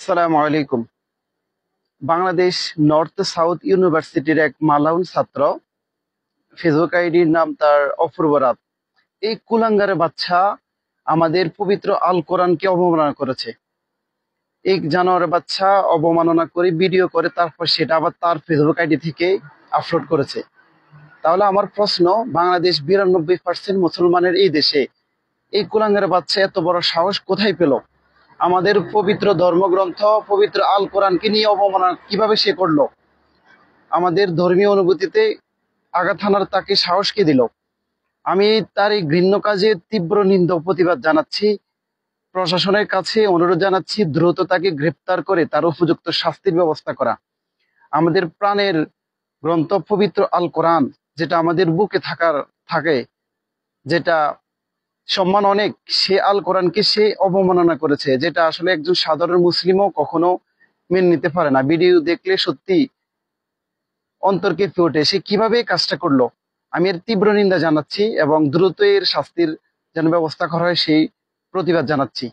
সালামু আলাইকুম। Bangladesh north south ইউনিভার্সিটির এক মালাউন ছাত্র, ফেসবুক আইডির নাম তার অপূর্ব রাত। এই কুলাঙ্গারে বাচ্চা আমাদের পবিত্র আল কোরআনকে অবমাননা করেছে। এই জানোয়ার বাচ্চা অবমাননা করে ভিডিও করে তারপর সেটা আবার তার ফেসবুক আইডি থেকে আপলোড করেছে। তাহলে আমার প্রশ্ন, বাংলাদেশ 92% মুসলমানের এই দেশে এই কুলাঙ্গারে বাচ্চা এত বড় সাহস কোথায় পেল? আমাদের পবিত্র ধর্মগ্রন্থ পবিত্র আল কোরআনকে নিয়ে অবমাননা কিভাবে সে করলো? আমাদের ধর্মীয় অনুভূতিতে আঘাত হানার তাকে সাহস কে দিল? আমি তার এই ঘৃণ্য কাজে তীব্র নিন্দা ও প্রতিবাদ জানাচ্ছি। প্রশাসনের কাছে অনুরোধ জানাচ্ছি দ্রুত তাকে গ্রেপ্তার করে তার উপযুক্ত শাস্তির ব্যবস্থা করা। আমাদের প্রাণের গ্রন্থ পবিত্র আল কোরআন, যেটা আমাদের বুকে থাকে, যেটা সম্মান অনেক, সে আল কোরআনকে সে অবমাননা করেছে, যেটা আসলে একজন সাধারণ মুসলিমও কখনো মেনে নিতে পারে না। ভিডিও দেখলে সত্যি অন্তর কেঁপে ওঠে, সে কিভাবে এই কাজটা করলো। আমি এর তীব্র নিন্দা জানাচ্ছি এবং দ্রুত এর শাস্তির যেন ব্যবস্থা করা হয় সেই প্রতিবাদ জানাচ্ছি।